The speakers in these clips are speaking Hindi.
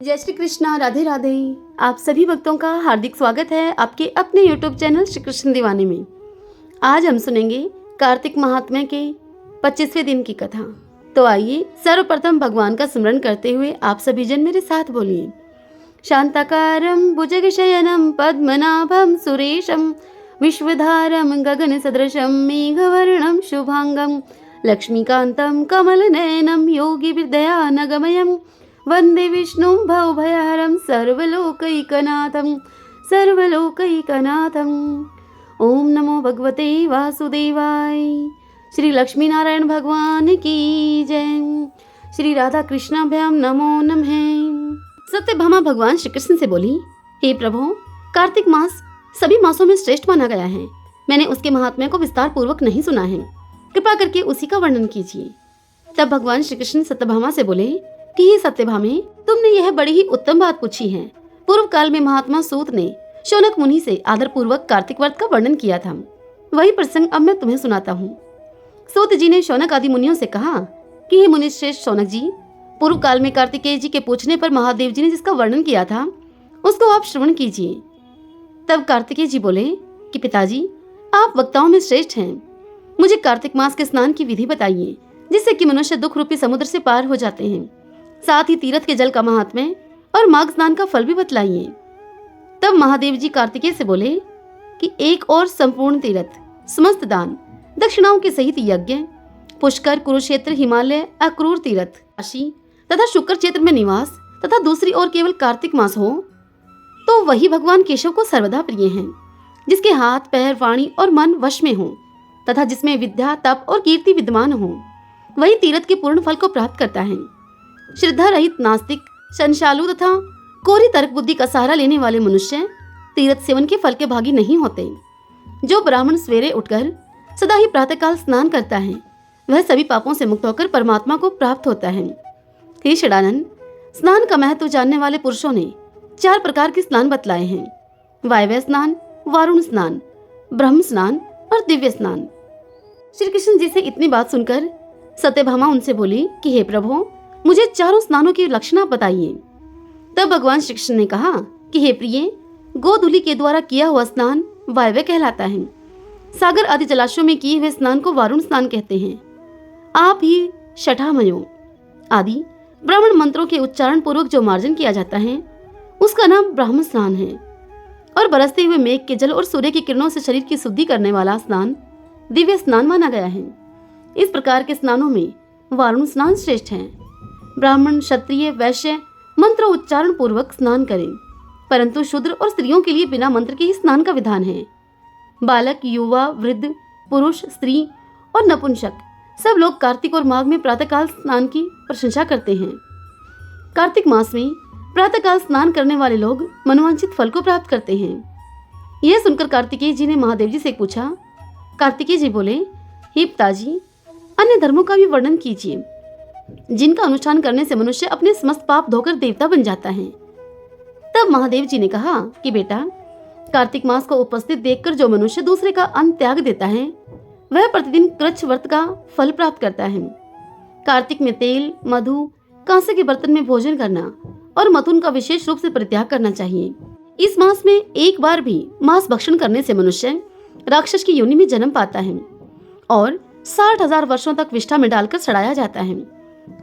जय श्री कृष्णा, राधे राधे। आप सभी भक्तों का हार्दिक स्वागत है आपके अपने YouTube चैनल श्री कृष्ण दीवाने में। आज हम सुनेंगे कार्तिक महात्म्य के 25वें दिन की कथा। तो आइए सर्वप्रथम भगवान का स्मरण करते हुए आप सभी जन मेरे साथ बोलिए। शांताकारं भुजगशयनं पद्मनाभं सुरेशं विश्वधारं गगनसदृशं मेघवर्णं शुभांगं लक्ष्मीकान्तं कमलनयनं योगिविद्यानगमयं वंदे विष्णुं भवभयहरं सर्वलोकैकनाथं। ओम नमो भगवते वासुदेवाय। श्री लक्ष्मी नारायण भगवान की जय। श्री राधा कृष्णाभ्याम नमो नमः। सत्यभामा भगवान श्री कृष्ण से बोली, हे प्रभु, कार्तिक मास सभी मासों में श्रेष्ठ माना गया है। मैंने उसके महात्म्य को विस्तार पूर्वक नहीं सुना है, कृपा करके उसी का वर्णन कीजिए। तब भगवान श्री कृष्ण सत्यभामा से बोले कि हे सत्यभामे, तुमने यह बड़ी ही उत्तम बात पूछी है। पूर्व काल में महात्मा सूत ने शौनक मुनि से आदर पूर्वक कार्तिक व्रत का वर्णन किया था। वही प्रसंग अब मैं तुम्हें सुनाता हूँ। सूत जी ने शौनक आदि मुनियों से कहा कि हे मुनि श्रेष्ठ शौनक जी, पूर्व काल में कार्तिकेय जी के पूछने पर महादेव जी ने जिसका वर्णन किया था उसको आप श्रवण कीजिए। तब कार्तिकेय जी बोले कि पिताजी, आप वक्ताओं में श्रेष्ठ हैं। मुझे कार्तिक मास के स्नान की विधि बताइए, जिससे कि मनुष्य दुख रूपी समुद्र से पार हो जाते हैं। साथ ही तीर्थ के जल का महात्म्य और माघ स्नान का फल भी बतलाइए। तब महादेव जी कार्तिकेय से बोले कि एक और संपूर्ण तीर्थ, समस्त दान, दक्षिणाओं के सहित यज्ञ, पुष्कर, कुरुक्षेत्र, हिमालय, अक्रूर तीर्थ, काशी तथा शुक्र क्षेत्र में निवास तथा दूसरी ओर केवल कार्तिक मास हो, तो वही भगवान केशव को सर्वदा प्रिय हैं, जिसके हाथ, पैर, वाणी और मन वश में हो तथा जिसमें विद्या, तप और कीर्ति विद्यमान हो। वही तीर्थ के पूर्ण फल को प्राप्त करता है। श्रद्धा रहित नास्तिक, संशालु तथा कोरी तर्क बुद्धि का सहारा लेने वाले मनुष्य तीर्थ सेवन के फल के भागी नहीं होते। जो ब्राह्मण सवेरे उठकर सदा ही प्रातःकाल स्नान करता है, वह सभी पापों से मुक्त होकर परमात्मा को प्राप्त होता है। हे षडानंद, स्नान का महत्व जानने वाले पुरुषों ने 4 प्रकार के स्नान बतलाए हैं: वायव्य स्नान, वारुण स्नान, ब्रह्म स्नान और दिव्य स्नान। श्री कृष्ण जी से इतनी बात सुनकर सत्यभामा उनसे बोली कि हे प्रभु, मुझे चारों स्नानों की लक्षण बताइए। तब भगवान श्री कृष्ण ने कहा कि हे प्रिय, गोधूलि के द्वारा किया हुआ स्नान वायव्य कहलाता है। सागर आदि जलाशयों में किए हुए स्नान को वारुण स्नान कहते हैं। आप ही शठामयो आदि ब्राह्मण मंत्रों के उच्चारण पूर्वक जो मार्जन किया जाता है उसका नाम ब्राह्म स्नान है। और बरसते हुए मेघ के जल और सूर्य की किरणों से शरीर की शुद्धि करने वाला स्नान दिव्य स्नान माना गया है। इस प्रकार के स्नानों में वारुण स्नान श्रेष्ठ है। ब्राह्मण, क्षत्रिय, वैश्य मंत्र उच्चारण पूर्वक स्नान करें, परंतु शूद्र और स्त्रियों के लिए बिना मंत्र के ही स्नान का विधान है। बालक, युवा, वृद्ध, पुरुष, स्त्री और नपुंसक सब लोग कार्तिक और माघ में प्रातःकाल स्नान की प्रशंसा करते हैं। कार्तिक मास में प्रातःकाल स्नान करने वाले लोग मनोवांछित फल को प्राप्त करते हैं। यह सुनकर कार्तिकेय जी ने महादेव जी से पूछा। कार्तिकेय जी बोले, हे पिताजी, अन्य धर्मों का भी वर्णन कीजिए, जिनका अनुष्ठान करने से मनुष्य अपने समस्त पाप धोकर देवता बन जाता है। तब महादेव जी ने कहा कि बेटा, कार्तिक मास को उपस्थित देखकर जो मनुष्य दूसरे का अन्न त्याग देता है, वह प्रतिदिन कृच्छ व्रत का फल प्राप्त करता है। कार्तिक में तेल, मधु, कांसे के बर्तन में भोजन करना और मथुन का विशेष रूप से परित्याग करना चाहिए। इस मास में एक बार भी मांस भक्षण करने से मनुष्य राक्षस की योनि में जन्म पाता है और 60,000 वर्षों तक विष्ठा में डालकर सड़ाया जाता है।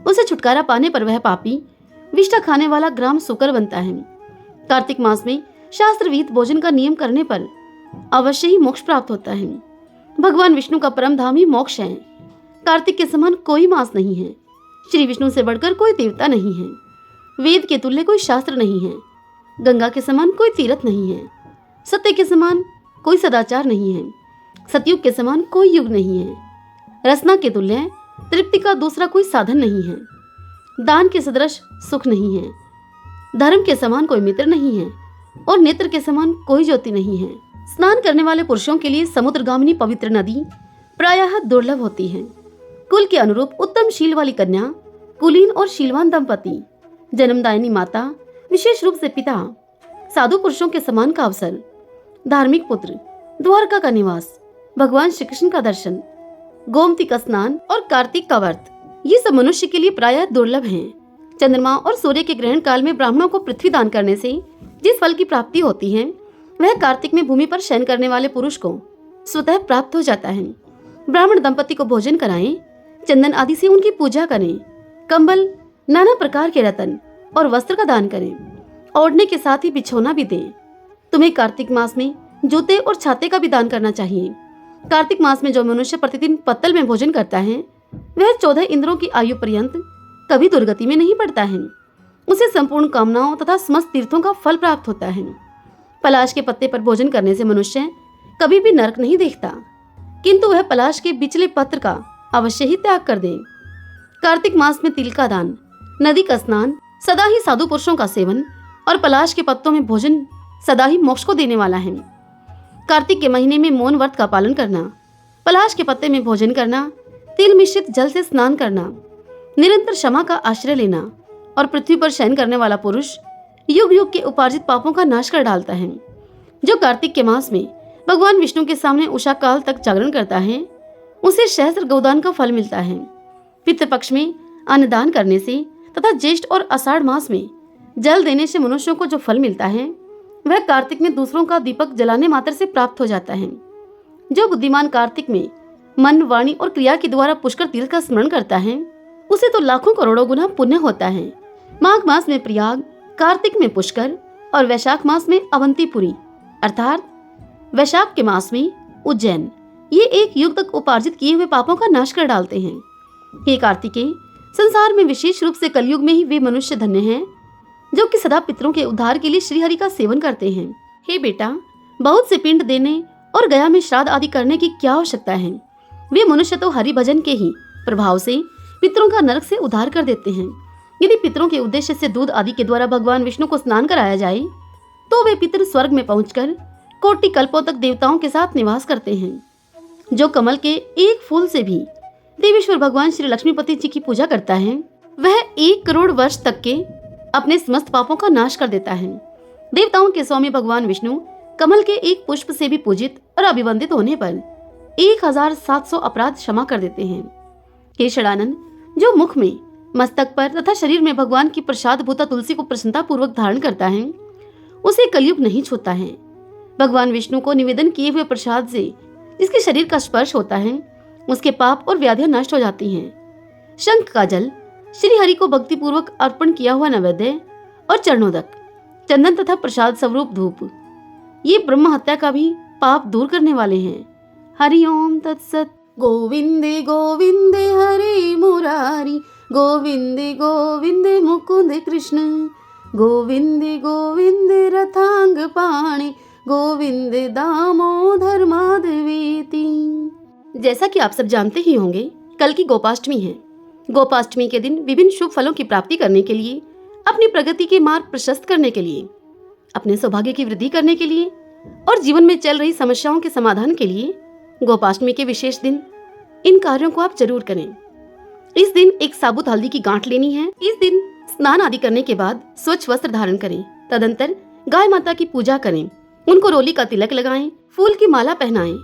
उसे छुटकारा पाने पर वह पापी विष्ठा खाने वाला ग्राम सुकर बनता है। कार्तिक मास में शास्त्र विहित भोजन का नियम करने पर अवश्य ही मोक्ष प्राप्त होता है। भगवान विष्णु का परम धाम ही मोक्ष है। कार्तिक के समान कोई मास नहीं है। श्री विष्णु से बढ़कर कोई देवता नहीं है। वेद के तुल्य कोई शास्त्र नहीं है। गंगा के समान कोई तीर्थ नहीं है। सत्य के समान कोई सदाचार नहीं है। सतयुग के समान कोई युग नहीं है। रसना के तुल्य तृप्ति का दूसरा कोई साधन नहीं है। दान के सदृश सुख नहीं है। धर्म के समान कोई मित्र नहीं है और नेत्र के समान कोई ज्योति नहीं है। स्नान करने वाले पुरुषों के लिए समुद्रगामिनी पवित्र नदी प्रायः दुर्लभ होती है। कुल के अनुरूप उत्तम शील वाली कन्या, कुलीन और शीलवान दंपति, जन्मदायिनी माता, विशेष रूप से पिता, साधु पुरुषों के समान का अवसर, धार्मिक पुत्र, द्वारका का निवास, भगवान श्री कृष्ण का दर्शन, गोमती का स्नान और कार्तिक का व्रत, ये सब मनुष्य के लिए प्रायः दुर्लभ हैं। चंद्रमा और सूर्य के ग्रहण काल में ब्राह्मणों को पृथ्वी दान करने से जिस फल की प्राप्ति होती है वह कार्तिक में भूमि पर शयन करने वाले पुरुष को स्वतः प्राप्त हो जाता है। ब्राह्मण दंपति को भोजन कराएं, चंदन आदि से उनकी पूजा करें, कंबल, नाना प्रकार के रत्न और वस्त्र का दान करें, ओढ़ने के साथ ही बिछौना भी दें। तुम्हें कार्तिक मास में जूते और छाते का भी दान करना चाहिए। कार्तिक मास में जो मनुष्य प्रतिदिन पत्तल में भोजन करता है वह 14 इंद्रों की आयु पर्यंत कभी दुर्गति में नहीं पड़ता है। उसे संपूर्ण कामनाओं तथा समस्त तीर्थों का फल प्राप्त होता है। पलाश के पत्ते पर भोजन करने से मनुष्य कभी भी नरक नहीं देखता, किंतु वह पलाश के बिचले पत्र का अवश्य ही त्याग कर दे। कार्तिक मास में तिल का दान, नदी का स्नान, सदा ही साधु पुरुषों का सेवन और पलाश के पत्तों में भोजन सदा ही मोक्ष को देने वाला है। कार्तिक के महीने में मौन व्रत का पालन करना, पलाश के पत्ते में भोजन करना, तिल मिश्रित जल से स्नान करना, निरंतर क्षमा का आश्रय लेना और पृथ्वी पर शयन करने वाला पुरुष युग युग के उपार्जित पापों का नाश कर डालता है। जो कार्तिक के मास में भगवान विष्णु के सामने उषा काल तक जागरण करता है उसे सहस्त्र गोदान का फल मिलता है। पितृ पक्ष में अन्नदान करने से तथा ज्येष्ठ और आषाढ़ मास में जल देने से मनुष्यों को जो फल मिलता है वह कार्तिक में दूसरों का दीपक जलाने मात्र से प्राप्त हो जाता है। जो बुद्धिमान कार्तिक में मन, वाणी और क्रिया के द्वारा पुष्कर तीर्थ का स्मरण करता है उसे तो लाखों करोड़ों गुना पुण्य होता है। माघ मास में प्रयाग, कार्तिक में पुष्कर और वैशाख मास में अवंतीपुरी अर्थात वैशाख के मास में उज्जैन, ये एक युग तक उपार्जित किए हुए पापों का नाश कर डालते हैं। हे कार्तिकेय, संसार में विशेष रूप से कलयुग में ही वे मनुष्य धन्य हैं जो कि सदा पितरों के उद्धार के लिए श्रीहरि का सेवन करते हैं। हे बेटा, बहुत से पिंड देने और गया में श्राद्ध आदि करने की क्या आवश्यकता है। वे मनुष्य तो हरि भजन के ही प्रभाव से पितरों का नरक से उद्धार कर देते हैं। यदि पितरों के उद्देश्य से दूध आदि के द्वारा भगवान विष्णु को स्नान कराया जाए तो वे पितर स्वर्ग में पहुंचकर कोटि कल्पों तक देवताओं के साथ निवास करते हैं। जो कमल के एक फूल से भी देवेश्वर भगवान श्री लक्ष्मीपति जी की पूजा करता है वह 1 करोड़ वर्ष तक के अपने समस्त पापों का नाश कर देता है। देवताओं के स्वामी भगवान विष्णु कमल के एक पुष्प से भी पूजित और अभिवंदित होने पर 1700 अपराध क्षमा कर देते हैं। हे षडानन, जो मुख में, मस्तक पर तथा शरीर में भगवान की प्रसाद भूता तुलसी को प्रसन्नता पूर्वक धारण करता है उसे कलयुग नहीं छूता है। भगवान विष्णु को निवेदन किए हुए प्रसाद से जिसके शरीर का स्पर्श होता है उसके पाप और व्याधियां नष्ट हो जाती हैं। शंख का जल, श्री हरि को भक्ति पूर्वक अर्पण किया हुआ नैवेद्य और चरणोदक, चंदन तथा प्रसाद स्वरूप धूप, ये ब्रह्म हत्या का भी पाप दूर करने वाले हैं। हरि ओम तत्सत। गोविंदे गोविंदे हरे मुरारी, गोविंदे गोविंदे मुकुंद कृष्ण, गोविंदे गोविंदे रथांग पाणि, गोविंदे दामोदर माधवेति। जैसा कि आप सब जानते ही होंगे, कल की गोपाष्टमी है। गोपाष्टमी के दिन विभिन्न शुभ फलों की प्राप्ति करने के लिए, अपनी प्रगति के मार्ग प्रशस्त करने के लिए, अपने सौभाग्य की वृद्धि करने के लिए और जीवन में चल रही समस्याओं के समाधान के लिए गोपाष्टमी के विशेष दिन इन कार्यों को आप जरूर करें। इस दिन एक साबुत हल्दी की गांठ लेनी है। इस दिन स्नान आदि करने के बाद स्वच्छ वस्त्र धारण करें। तदंतर गाय माता की पूजा करें, उनको रोली का तिलक लगाएं, फूल की माला पहनाएं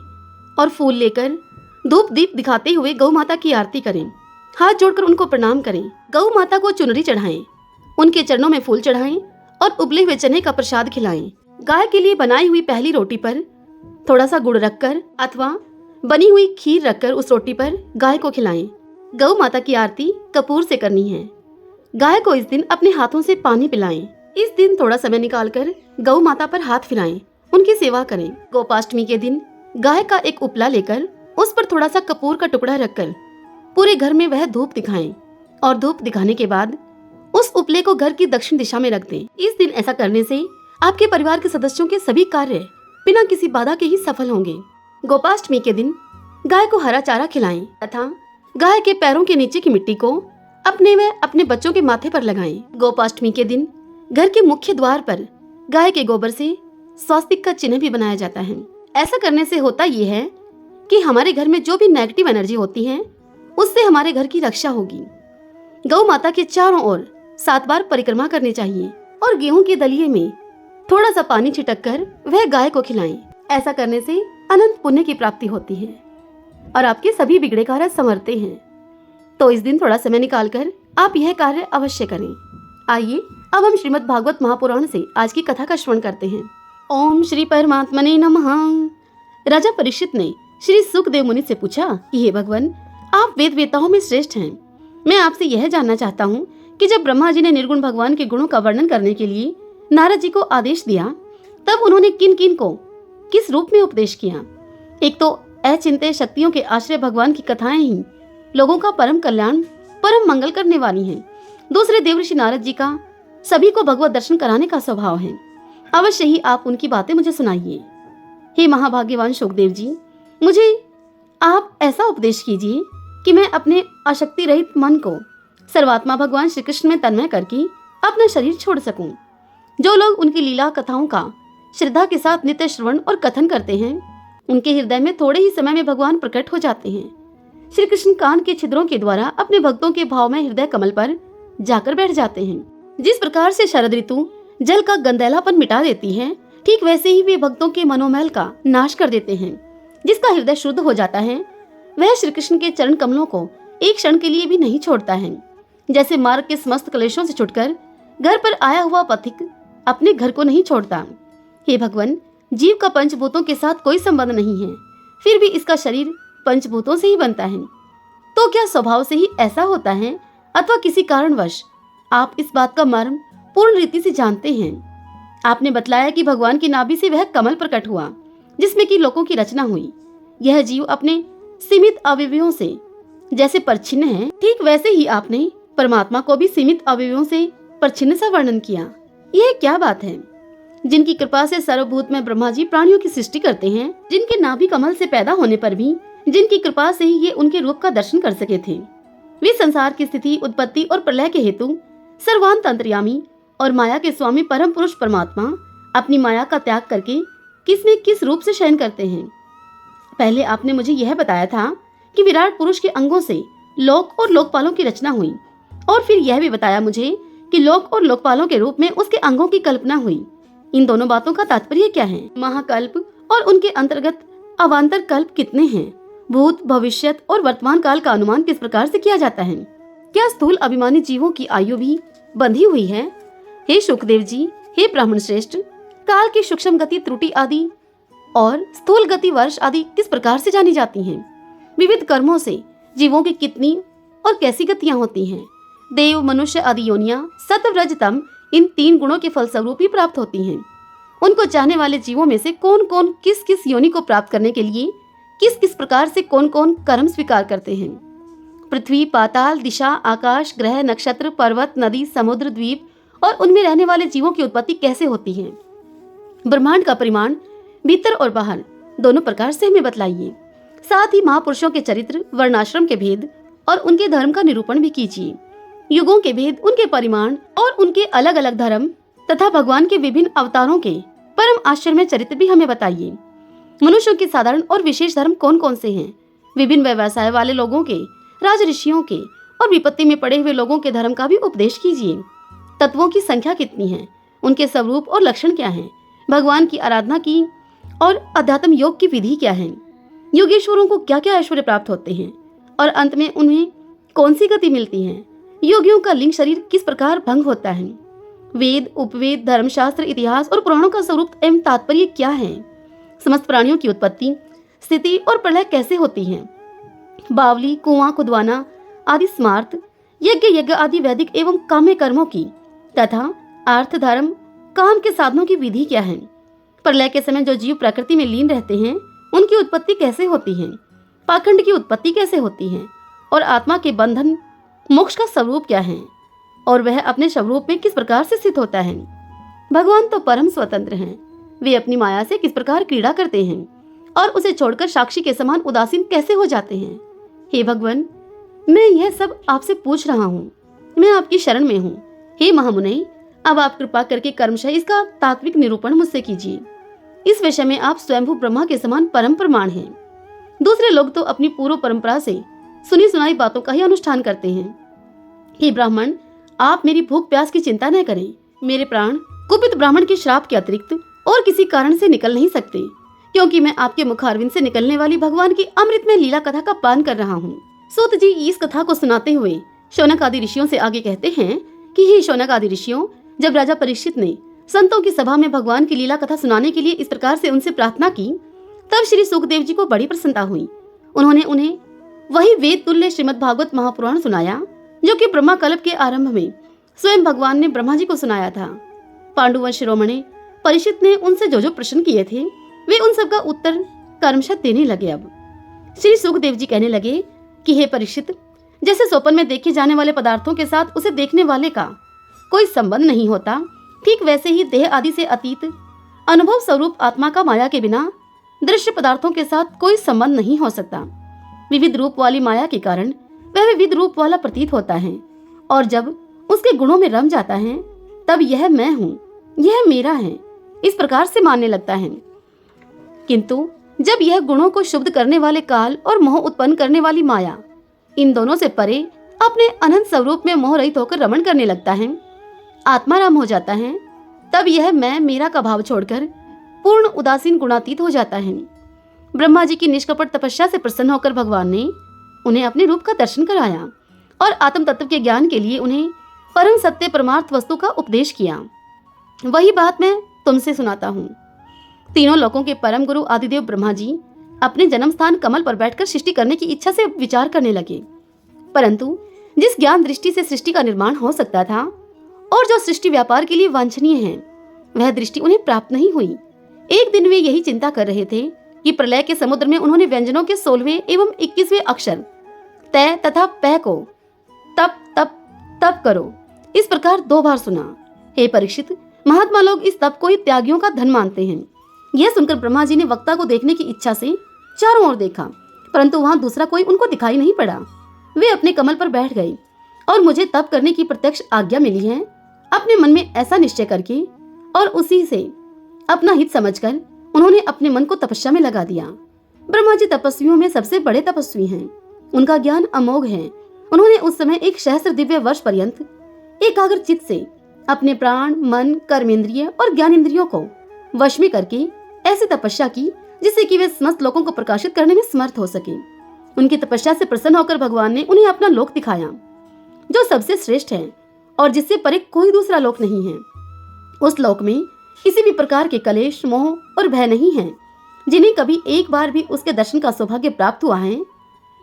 और फूल लेकर धूप दीप दिखाते हुए गौ माता की आरती करें। हाथ जोड़कर उनको प्रणाम करें। गौ माता को चुनरी चढ़ाएं, उनके चरणों में फूल चढ़ाएं और उबले हुए चने का प्रसाद खिलाएं। गाय के लिए बनाई हुई पहली रोटी पर थोड़ा सा गुड़ रखकर अथवा बनी हुई खीर रखकर उस रोटी पर गाय को खिलाएं। गौ माता की आरती कपूर से करनी है। गाय को इस दिन अपने हाथों से पानी पिलाएं। इस दिन थोड़ा समय निकालकर गौ माता पर हाथ फिराएं, उनकी सेवा करें। गोपाष्टमी के दिन गाय का एक उपला लेकर उस पर थोड़ा सा कपूर का टुकड़ा रखकर पूरे घर में वह धूप दिखाएं और धूप दिखाने के बाद उस उपले को घर की दक्षिण दिशा में रख दें। इस दिन ऐसा करने से आपके परिवार के सदस्यों के सभी कार्य बिना किसी बाधा के ही सफल होंगे। गोपाष्टमी के दिन गाय को हरा चारा खिलाएं तथा गाय के पैरों के नीचे की मिट्टी को अपने व अपने बच्चों के माथे पर लगाएं। गोपाष्टमी के दिन घर के मुख्य द्वार पर गाय के गोबर से स्वास्तिक का चिन्ह भी बनाया जाता है। ऐसा करने से होता यह है कि हमारे घर में जो भी नेगेटिव एनर्जी होती है उससे हमारे घर की रक्षा होगी। गौ माता के चारों ओर 7 बार परिक्रमा करनी चाहिए और गेहूं के दलिये में थोड़ा सा पानी छिटक कर वह गाय को खिलाएं। ऐसा करने से अनंत पुण्य की प्राप्ति होती है और आपके सभी बिगड़े कार्य संवरते हैं। तो इस दिन थोड़ा समय निकालकर आप यह कार्य अवश्य करें। आइए अब हम श्रीमद् भागवत महापुराण से आज की कथा का श्रवण करते हैं। ओम श्री परमात्मने नमः। राजा परीक्षित ने श्री सुखदेव मुनि से पूछा कि हे भगवान, आप वेद वेताओं में श्रेष्ठ हैं। मैं आपसे यह जानना चाहता हूँ कि जब ब्रह्मा जी ने निर्गुण भगवान के गुणों का वर्णन करने के लिए नारद जी को आदेश दिया, तब उन्होंने किन किन को किस रूप में उपदेश किया। एक तो अचिंत्य शक्तियों के आश्रय भगवान की कथाएं ही लोगों का परम कल्याण परम मंगल करने वाली हैं। दूसरे देवऋषि नारद जी का सभी को भगवत दर्शन कराने का स्वभाव है। अवश्य ही आप उनकी बातें मुझे सुनाइए। हे महाभाग्यवान शुकदेव जी, मुझे आप ऐसा उपदेश कीजिए कि मैं अपने अशक्ति रहित मन को सर्वात्मा भगवान श्री कृष्ण में तन्मय करके अपना शरीर छोड़ सकूं। जो लोग उनकी लीला कथाओं का श्रद्धा के साथ नित्य श्रवण और कथन करते हैं, उनके हृदय में थोड़े ही समय में भगवान प्रकट हो जाते हैं। श्री कृष्ण कान के छिद्रों के द्वारा अपने भक्तों के भाव में हृदय कमल पर जाकर बैठ जाते हैं। जिस प्रकार से शरद ऋतु जल का गंधैलापन मिटा देती है, ठीक वैसे ही वे भक्तों के मनोमैल का नाश कर देते हैं। जिसका हृदय शुद्ध हो जाता है, वह श्री कृष्ण के चरण कमलों को एक क्षण के लिए भी नहीं छोड़ता है। जैसे मार्ग के समस्त क्लेशों से छुटकर घर पर आया हुआ पथिक अपने घर को नहीं छोड़ता। हे भगवान, जीव का पंचभूतों के साथ कोई संबंध नहीं है, फिर भी इसका शरीर पंचभूतों से ही बनता है। तो क्या स्वभाव से ही ऐसा होता है अथवा किसी कारणवश आप इस बात का मर्म पूर्ण रीति से जानते हैं? आपने बतलाया कि भगवान की नाभि से वह कमल प्रकट हुआ जिसमें कि लोकों की रचना हुई। यह जीव अपने सीमित अवयवों से जैसे परछिन्न है, ठीक वैसे ही आपने परमात्मा को भी सीमित अवयवों से परछिन्न सा वर्णन किया। यह क्या बात है? जिनकी कृपा से सर्वभूत में ब्रह्मा जी प्राणियों की सृष्टि करते हैं, जिनके नाभि कमल से पैदा होने पर भी जिनकी कृपा से ही ये उनके रूप का दर्शन कर सके थे, वे संसार की स्थिति, उत्पत्ति और प्रलय के हेतु सर्वांत अंतर्यामी और माया के स्वामी परम पुरुष परमात्मा अपनी माया का त्याग करके किस में किस रूप से शयन करते हैं। पहले आपने मुझे यह बताया था कि विराट पुरुष के अंगों से लोक और लोकपालों की रचना हुई, और फिर यह भी बताया मुझे कि लोक और लोकपालों के रूप में उसके अंगों की कल्पना हुई। इन दोनों बातों का तात्पर्य क्या है? महाकल्प और उनके अंतर्गत अवान्तर कल्प कितने हैं? भूत, भविष्यत और वर्तमान काल का अनुमान किस प्रकार से किया जाता है? क्या स्थूल अभिमानी जीवों की आयु भी बंधी हुई है? हे शुकदेव जी, हे ब्राह्मण श्रेष्ठ, काल की सूक्ष्म गति त्रुटि आदि और स्थूल गति वर्ष आदि किस प्रकार से जानी जाती हैं? विविध कर्मों से जीवों की कितनी और कैसी गतियां होती हैं? देव, मनुष्य आदि योनियां सत्व, रज, तम इन तीन गुणों के फलस्वरूप ही प्राप्त होती हैं। उनको चाहने वाले जीवों में से कौन कौन किस किस योनि को प्राप्त करने के लिए किस किस प्रकार से कौन कौन कर्म स्वीकार करते हैं? पृथ्वी, पाताल, दिशा, आकाश, ग्रह, नक्षत्र, पर्वत, नदी, समुद्र, द्वीप और उनमें रहने वाले जीवों की उत्पत्ति कैसे होती है? ब्रह्मांड का परिमाण भीतर और बाहर दोनों प्रकार से हमें बतलाइए। साथ ही महापुरुषों के चरित्र, वर्णाश्रम के भेद और उनके धर्म का निरूपण भी कीजिए। युगों के भेद, उनके परिमाण और उनके अलग अलग धर्म तथा भगवान के विभिन्न अवतारों के परम आश्चर्यमय चरित्र भी हमें बताइए। मनुष्यों के साधारण और विशेष धर्म कौन कौन से हैं? विभिन्न व्यवसाय वाले लोगों के, राज ऋषियों के और विपत्ति में पड़े हुए लोगों के धर्म का भी उपदेश कीजिए। तत्वों की संख्या कितनी है? उनके स्वरूप और लक्षण क्या हैं? भगवान की आराधना की और अध्यात्म योग की विधि क्या है? योगेश्वरों को क्या क्या ऐश्वर्य प्राप्त होते हैं और अंत में उन्हें कौन सी गति मिलती है? योगियों का लिंग शरीर किस प्रकार भंग होता है? वेद, उपवेद, धर्मशास्त्र, इतिहास और पुराणों का स्वरूप एवं तात्पर्य क्या है? समस्त प्राणियों की उत्पत्ति, स्थिति और प्रलय कैसे होती है? बावली, कुआं खुदवाना आदि स्मार्त, यज्ञ आदि वैदिक एवं काम्य कर्मों की तथा अर्थ, धर्म, काम के साधनों की विधि क्या है? प्रलय के समय जो जीव प्रकृति में लीन रहते हैं, उनकी उत्पत्ति कैसे होती है? पाखंड की उत्पत्ति कैसे होती है? और आत्मा के बंधन मोक्ष का स्वरूप क्या है और वह अपने स्वरूप में किस प्रकार से स्थित होता है? भगवान तो परम स्वतंत्र हैं, वे अपनी माया से किस प्रकार क्रीड़ा करते हैं और उसे छोड़कर साक्षी के समान उदासीन कैसे हो जाते हैं? हे भगवान, मैं यह सब आपसे पूछ रहा हूँ, मैं आपकी शरण में हूँ। हे महामुने, अब आप कृपा करके कर्मशः इसका तात्विक निरूपण मुझसे कीजिए। इस विषय में आप स्वयंभू ब्रह्मा के समान परम प्रमाण हैं। दूसरे लोग तो अपनी पूर्व परंपरा से सुनी सुनाई बातों का ही अनुष्ठान करते हैं। हे ब्राह्मण, आप मेरी भूख प्यास की चिंता न करें। मेरे प्राण कुपित ब्राह्मण के श्राप के अतिरिक्त और किसी कारण से निकल नहीं सकते, क्योंकि मैं आपके मुखारविंद से निकलने वाली भगवान की अमृत में लीला कथा का पान कर रहा हूँ। सूत जी इस कथा को सुनाते हुए शौनक आदि ऋषियों से आगे कहते हैं कि हे शौनक आदि ऋषियों, जब राजा परीक्षित ने संतों की सभा में भगवान की लीला कथा सुनाने के लिए इस प्रकार से उनसे प्रार्थना की, तब श्री सुखदेव जी को बड़ी प्रसन्नता हुई। उन्होंने उन्हें वही वेद तुल्य श्रीमद् भागवत महापुराण सुनाया, जो कि ब्रह्मा कल्प के आरंभ में स्वयं भगवान ने ब्रह्मा जी को सुनाया था। पांडुवंश शिरोमणि परीक्षित ने उनसे जो जो प्रश्न किए थे, वे उन सब का उत्तर कर्मशः देने लगे। अब श्री सुखदेव जी कहने लगे कि हे परीक्षित, जैसे स्वप्न में देखे जाने वाले पदार्थों के साथ उसे देखने वाले का कोई संबंध नहीं होता, ठीक वैसे ही देह आदि से अतीत अनुभव स्वरूप आत्मा का माया के बिना दृश्य पदार्थों के साथ कोई संबंध नहीं हो सकता। विविध रूप वाली माया के कारण वह विविध रूप वाला प्रतीत होता है, और जब उसके गुणों में रम जाता है, तब यह मैं हूँ, यह मेरा है, इस प्रकार से मानने लगता है। किंतु जब यह गुणों को शुद्ध करने वाले काल और मोह उत्पन्न करने वाली माया, इन दोनों से परे अपने अनंत स्वरूप में मोह रहित होकर रमण करने लगता है, आत्माराम हो जाता है, तब यह मैं मेरा का भाव छोड़कर पूर्ण उदासीन गुणातीत हो जाता है। ब्रह्मा जी की निष्कपट तपस्या से प्रसन्न होकर भगवान ने उन्हें अपने रूप का दर्शन कराया और आत्म तत्व के ज्ञान के लिए उन्हें परम सत्य परमार्थ वस्तु का उपदेश किया। वही बात मैं तुमसे सुनाता हूँ। तीनों लोकों के परम गुरु आदिदेव ब्रह्मा जी अपने जन्म स्थान कमल पर बैठकर सृष्टि करने की इच्छा से विचार करने लगे, परंतु जिस ज्ञान दृष्टि से सृष्टि का निर्माण हो सकता था और जो सृष्टि व्यापार के लिए वांछनीय है, वह दृष्टि उन्हें प्राप्त नहीं हुई। एक दिन वे यही चिंता कर रहे थे कि प्रलय के समुद्र में उन्होंने व्यंजनों के 16वें एवं 21वें अक्षर तय तथा पै को तप तप तप करो इस प्रकार 2 बार सुना। हे परीक्षित, महात्मा लोग इस तप को ही त्यागियों का धन मानते हैं। यह सुनकर ब्रह्मा जी ने वक्ता को देखने की इच्छा से चारों ओर देखा, परंतु वहां दूसरा कोई उनको दिखाई नहीं पड़ा। वे अपने कमल पर बैठ गए और मुझे तप करने की प्रत्यक्ष आज्ञा मिली है, अपने मन में ऐसा निश्चय करके और उसी से अपना हित समझकर उन्होंने अपने मन को तपस्या में लगा दिया। ब्रह्मा जी तपस्वियों में सबसे बड़े तपस्वी हैं। उनका ज्ञान अमोघ है। उन्होंने उस समय 1 सहस्त्र दिव्य वर्ष पर्यंत एकाग्र चित्त से अपने प्राण, मन, कर्मेंद्रिय और ज्ञानेंद्रियों को वश में करके ऐसी तपस्या की जिससे कि वे समस्त लोगों को प्रकाशित करने में समर्थ हो सके। उनकी तपस्या से प्रसन्न होकर भगवान ने उन्हें अपना लोक दिखाया, जो सबसे श्रेष्ठ है और जिससे परे कोई दूसरा लोक नहीं है। उस लोक में किसी भी प्रकार के कलेश, मोह और भय नहीं है। जिन्हें कभी एक बार भी उसके दर्शन का सौभाग्य प्राप्त हुआ है,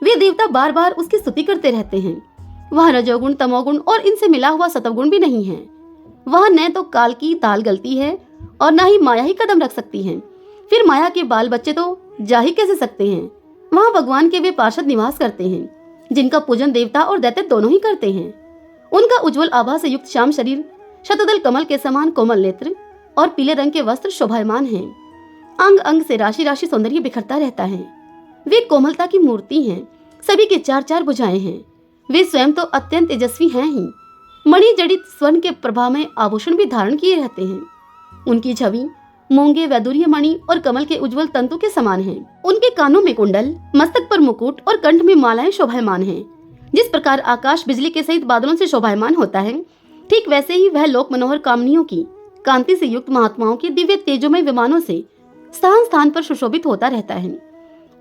वे देवता बार बार उसकी स्तुति करते रहते हैं। वह रजोगुण, तमोगुण और इनसे मिला हुआ सतोगुण भी नहीं है। वह न तो काल की ताल गलती है और न ही माया ही कदम रख सकती है। फिर माया के बाल बच्चे तो जा ही कैसे सकते हैं। वहाँ भगवान के वे पार्षद निवास करते हैं, जिनका पूजन देवता और दैत्य दोनों ही करते हैं। उनका उज्जवल आभा से युक्त श्याम शरीर, शतदल कमल के समान कोमल नेत्र और पीले रंग के वस्त्र शोभायमान हैं। अंग अंग से राशि राशि सौंदर्य बिखरता रहता है। वे कोमलता की मूर्ति हैं। सभी के 4-4 भुजाएं हैं। वे स्वयं तो अत्यंत तेजस्वी हैं ही, मणि जड़ित स्वर्ण के प्रभा में आभूषण भी धारण किए रहते हैं। उनकी छवि मूंगे, वैदुर्य मणि और कमल के उज्जवल तंतु के समान है। उनके कानों में कुंडल, मस्तक पर मुकुट और कंठ में मालाएं शोभायमान हैं। जिस प्रकार आकाश बिजली के सहित बादलों से शोभायमान होता है, ठीक वैसे ही वह लोक मनोहर कामनियों की कांति से युक्त महात्माओं के दिव्य तेजोमय विमानों से स्थान स्थान पर सुशोभित होता रहता है।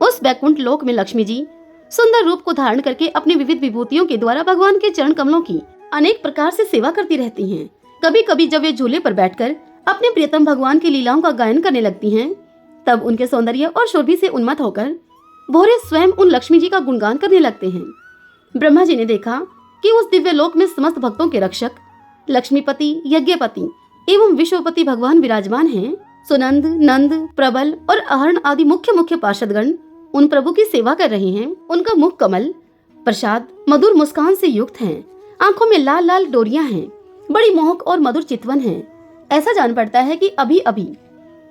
उस बैकुंठ लोक में लक्ष्मी जी सुंदर रूप को धारण करके अपनी विविध विभूतियों के द्वारा भगवान के चरण कमलों की अनेक प्रकार से सेवा करती रहती हैं। कभी कभी जब वे झूले पर बैठकर अपने प्रियतम भगवान की लीलाओं का गायन करने लगती हैं, तब उनके सौंदर्य और शोभि से उन्मत्त होकर भोरे स्वयं उन लक्ष्मी जी का गुणगान करने लगते हैं। ब्रह्मा जी ने देखा कि उस दिव्य लोक में समस्त भक्तों के रक्षक लक्ष्मीपति, यज्ञपति एवं विश्वपति भगवान विराजमान हैं। सुनंद, नंद, प्रबल और आहरण आदि मुख्य मुख्य पार्षदगण उन प्रभु की सेवा कर रहे हैं। उनका मुख कमल, प्रसाद, मधुर मुस्कान से युक्त है। आंखों में लाल लाल डोरियां हैं। बड़ी मोहक और मधुर चितवन है। ऐसा जान पड़ता है कि अभी अभी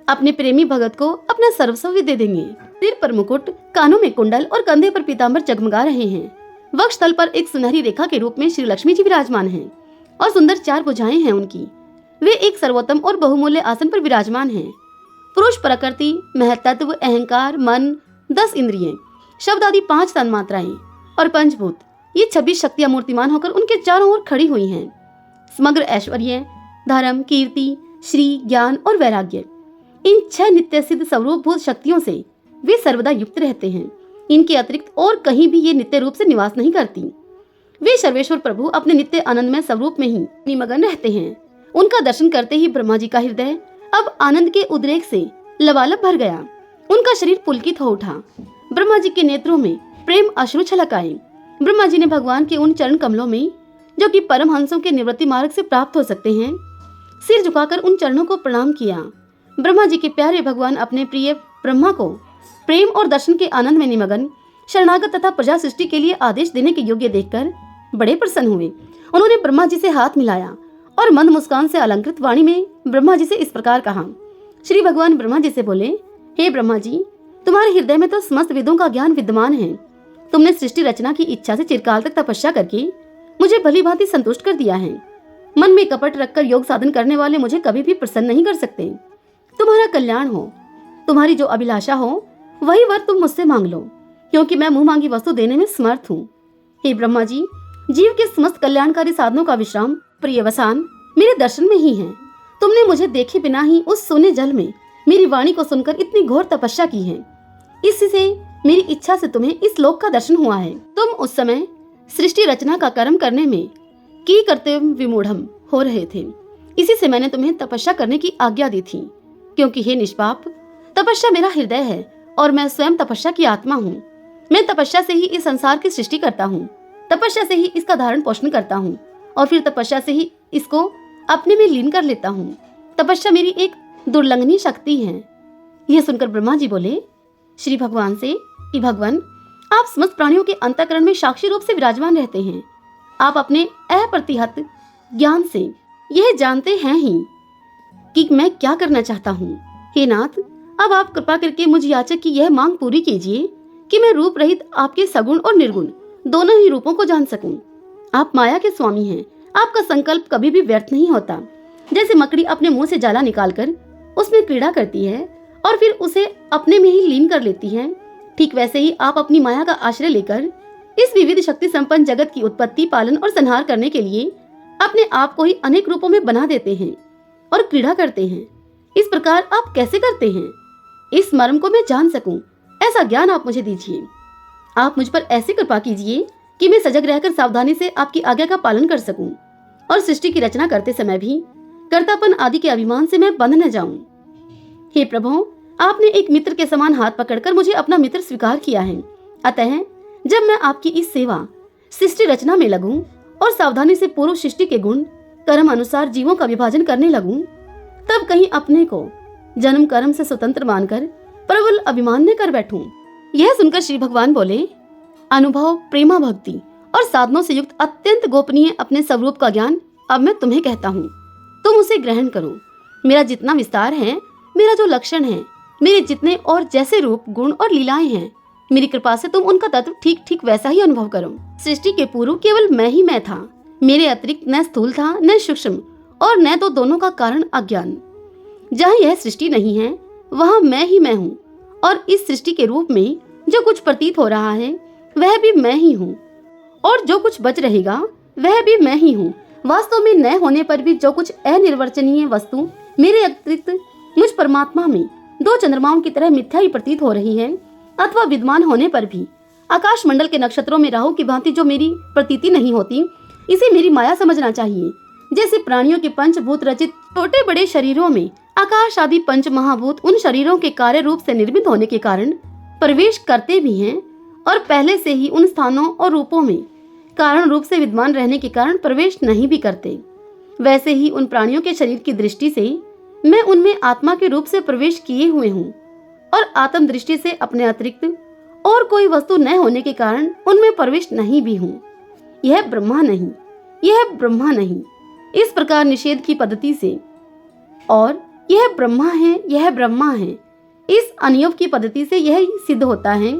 अपने प्रेमी भगत को अपना सर्वस्व दे देंगे। सिर पर मुकुट, कानों में कुंडल और कंधे पर पीतांबर जगमगा रहे हैं। वक्ष तल पर एक सुनहरी रेखा के रूप में श्री लक्ष्मी जी विराजमान हैं और सुंदर 4 भुजाएं हैं उनकी। वे एक सर्वोत्तम और बहुमूल्य आसन पर विराजमान हैं। पुरुष प्रकृति, महतत्व, अहंकार, मन, 10 इंद्रिय, शब्द आदि 5 तन्मात्राएं और पंचभूत, ये 26 शक्तियां मूर्तिमान होकर उनके चारों ओर खड़ी हुई हैं। समग्र ऐश्वर्य, धर्म, कीर्ति, श्री, ज्ञान और वैराग्य, इन 6 नित्य सिद्ध स्वरूपभूत शक्तियों से वे सर्वदा युक्त रहते हैं। इनके अतिरिक्त और कहीं भी ये नित्य रूप से निवास नहीं करती। वे सर्वेश्वर प्रभु अपने नित्य आनंदमय स्वरूप में ही निमग्न रहते हैं। उनका दर्शन करते ही ब्रह्मा जी का हृदय अब आनंद के उद्रेक से लबालब भर गया। उनका शरीर पुलकित हो उठा। ब्रह्मा जी के नेत्रों में प्रेम अश्रु छलक आए। ब्रह्मा जी ने भगवान के उन चरण कमलों में, जो कि परमहंसों के निवृत्ति मार्ग से प्राप्त हो सकते हैं, सिर झुकाकर उन चरणों को प्रणाम किया। ब्रह्मा जी के प्यारे भगवान अपने प्रिय ब्रह्मा को प्रेम और दर्शन के आनंद में निमग्न शरणागत तथा प्रजा सृष्टि के लिए आदेश देने के योग्य देखकर बड़े प्रसन्न हुए। उन्होंने ब्रह्मा जी से हाथ मिलाया और मंद मुस्कान से अलंकृत वाणी में ब्रह्मा जी से इस प्रकार कहा। श्री भगवान ब्रह्मा जी से बोले, हे ब्रह्मा जी, तुम्हारे हृदय में तो समस्त वेदों का ज्ञान विद्यमान है। तुमने सृष्टि रचना की इच्छा से चिरकाल तक तपस्या करके मुझे भली भांति संतुष्ट कर दिया है। मन में कपट रखकर योग साधन करने वाले मुझे कभी भी प्रसन्न नहीं कर सकते। तुम्हारा कल्याण हो, तुम्हारी जो अभिलाषा हो वही वर तुम मुझसे मांग लो, क्योंकि मैं मुंह मांगी वस्तु देने में समर्थ हूँ। हे ब्रह्मा जी, जीव के समस्त कल्याणकारी साधनों का विश्राम प्रियवसान मेरे दर्शन में ही है। तुमने मुझे देखे बिना ही उस सोने जल में मेरी वाणी को सुनकर इतनी घोर तपस्या की है। इससे मेरी इच्छा से तुम्हें इस लोक का दर्शन हुआ है। तुम उस समय सृष्टि रचना का कर्म करने में की करते विमूढ़म हो रहे थे। इसी से मैंने तुम्हें तपस्या करने की आज्ञा दी थी, क्योंकि हे निष्पाप, तपस्या मेरा हृदय है और मैं स्वयं तपस्या की आत्मा हूँ। मैं तपस्या से ही इस संसार की सृष्टि करता हूँ, तपस्या से ही इसका धारण पोषण करता हूँ और फिर तपस्या से ही इसको अपने में लीन कर लेता हूँ। तपस्या मेरी एक दुर्लंघनीय शक्ति है। यह सुनकर ब्रह्मा जी बोले श्री भगवान से कि भगवान, आप समस्त प्राणियों के अंतःकरण में साक्षी रूप से विराजमान रहते हैं। आप अपने अप्रतिहत ज्ञान से यह जानते हैं ही कि मैं क्या करना चाहता हूँ। हे नाथ, अब आप कृपा करके मुझ याचक की यह मांग पूरी कीजिए कि मैं रूप रहित आपके सगुण और निर्गुण दोनों ही रूपों को जान सकूं। आप माया के स्वामी हैं। आपका संकल्प कभी भी व्यर्थ नहीं होता। जैसे मकड़ी अपने मुंह से जाला निकालकर उसमें क्रीड़ा करती है और फिर उसे अपने में ही लीन कर लेती है, ठीक वैसे ही आप अपनी माया का आश्रय लेकर इस विविध शक्ति संपन्न जगत की उत्पत्ति, पालन और संहार करने के लिए अपने आप को ही अनेक रूपों में बना देते हैं और क्रीड़ा करते हैं। इस प्रकार आप कैसे करते हैं? इस मर्म को मैं जान सकूं, ऐसा ज्ञान आप मुझे दीजिए। आप मुझ पर ऐसी कृपा कीजिए कि मैं सजग रहकर सावधानी से आपकी आज्ञा का पालन कर सकूं और सृष्टि की रचना करते समय भी कर्तापन आदि के अभिमान से मैं बंध न जाऊं। हे प्रभु, आपने एक मित्र के समान हाथ पकड़कर मुझे अपना मित्र स्वीकार किया है। अतः जब मैं आपकी इस सेवा सृष्टि रचना में लगूं और सावधानी से पूर्व सृष्टि के गुण कर्म अनुसार जीवों का विभाजन करने लगूं, तब कहीं अपने को जन्म कर्म से स्वतंत्र मानकर प्रबल अभिमान न कर बैठूं। यह सुनकर श्री भगवान बोले, अनुभव, प्रेमा भक्ति और साधनों से युक्त अत्यंत गोपनीय अपने स्वरूप का ज्ञान अब मैं तुम्हें कहता हूँ। तुम उसे ग्रहण करो। मेरा जितना विस्तार है, मेरा जो लक्षण है, मेरे जितने और जैसे रूप, गुण और लीलाएं हैं, मेरी कृपा से तुम उनका तत्व ठीक ठीक वैसा ही अनुभव करो। सृष्टि के पूर्व केवल मैं ही मैं था। मेरे अतिरिक्त न स्थूल था, न सूक्ष्म और न तो दोनों का कारण अज्ञान। जहाँ यह सृष्टि नहीं है, वहाँ मैं ही मैं हूँ और इस सृष्टि के रूप में जो कुछ प्रतीत हो रहा है वह भी मैं ही हूँ और जो कुछ बच रहेगा वह भी मैं ही हूँ। वास्तव में न होने पर भी जो कुछ अनिर्वचनीय वस्तु मेरे अतिरिक्त मुझ परमात्मा में दो चंद्रमाओं की तरह मिथ्या ही प्रतीत हो रही है, अथवा विद्यमान होने पर भी आकाश मंडल के नक्षत्रों में राहु की भांति जो मेरी प्रतीति नहीं होती, इसे मेरी माया समझना चाहिए। जैसे प्राणियों के पंचभूत रचित छोटे बड़े शरीरों में आकाश आदि पंच महाभूत उन शरीरों के कार्य रूप से निर्मित होने के कारण प्रवेश करते भी हैं और पहले से ही उन स्थानों और रूपों में कारण रूप से विद्यमान रहने के कारण प्रवेश नहीं भी करते, वैसे ही उन प्राणियों के शरीर की दृष्टि से मैं उनमें आत्मा के रूप से प्रवेश किए हुए हूँ और आत्म दृष्टि से अपने अतिरिक्त और कोई वस्तु न होने के कारण उनमें प्रवेश नहीं भी हूँ। यह ब्रह्मा नहीं, यह ब्रह्मा नहीं, इस प्रकार निषेध की पद्धति से और यह ब्रह्मा है, यह ब्रह्मा है, इस अनियव की पद्धति से यह सिद्ध होता है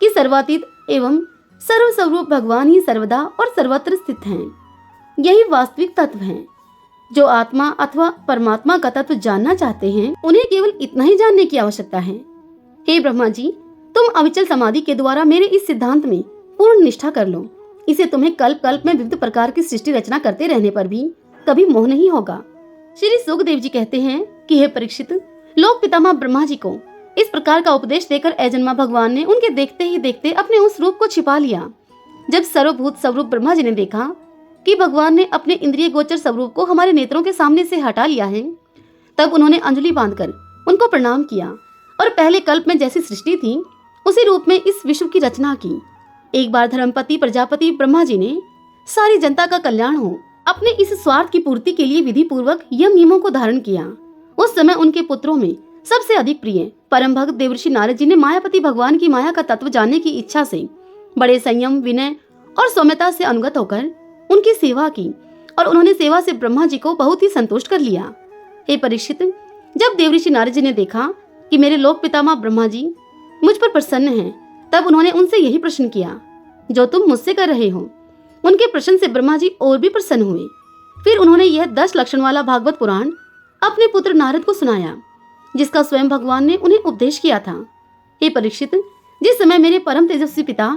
कि सर्वातीत एवं सर्वस्वरूप भगवान ही सर्वदा और सर्वत्र स्थित हैं। यही वास्तविक तत्व हैं। जो आत्मा अथवा परमात्मा का तत्व जानना चाहते हैं, उन्हें केवल इतना ही जानने की आवश्यकता है। हे ब्रह्मा जी, तुम अविचल समाधि के द्वारा मेरे इस सिद्धांत में पूर्ण निष्ठा कर लो। इसे तुम्हें कल्प कल्प में विविध प्रकार की सृष्टि रचना करते रहने पर भी कभी मोह नहीं होगा। श्री सुखदेव जी कहते हैं कि हे परीक्षित, लोक पितामह ब्रह्मा जी को इस प्रकार का उपदेश देकर अजन्मा भगवान ने उनके देखते ही देखते अपने उस रूप को छिपा लिया। जब सर्वभूत स्वरूप ब्रह्मा जी ने देखा कि भगवान ने अपने इंद्रिय गोचर स्वरूप को हमारे नेत्रों के सामने से हटा लिया है, तब उन्होंने अंजलि बांधकर उनको प्रणाम किया और पहले कल्प में जैसी सृष्टि थी उसी रूप में इस विश्व की रचना की। एक बार धर्मपति प्रजापति ब्रह्मा जी ने सारी जनता का कल्याण हो अपने इस स्वार्थ की पूर्ति के लिए विधि पूर्वक यम नियमों को धारण किया। उस समय उनके पुत्रों में सबसे अधिक प्रिय परम भक्त देवर्षि नारद जी ने मायापति भगवान की माया का तत्व जानने की इच्छा से बड़े संयम, विनय और सौम्यता से अनुगत होकर उनकी सेवा की और उन्होंने सेवा से ब्रह्मा जी को बहुत ही संतुष्ट कर लिया। हे परीक्षित, जब देवर्षि नारद जी ने देखा कि मेरे लोक पितामह ब्रह्मा जी मुझ पर प्रसन्न हैं, तब उन्होंने उनसे यही प्रश्न किया जो तुम मुझसे कर रहे हो। उनके प्रश्न से ब्रह्मा जी और भी प्रसन्न हुए। फिर उन्होंने यह 10 लक्षण वाला भागवत पुराण अपने पुत्र नारद को सुनाया, जिसका स्वयं भगवान ने उन्हें उपदेश किया था। हे परीक्षित, जिस समय मेरे परम तेजस्वी पिता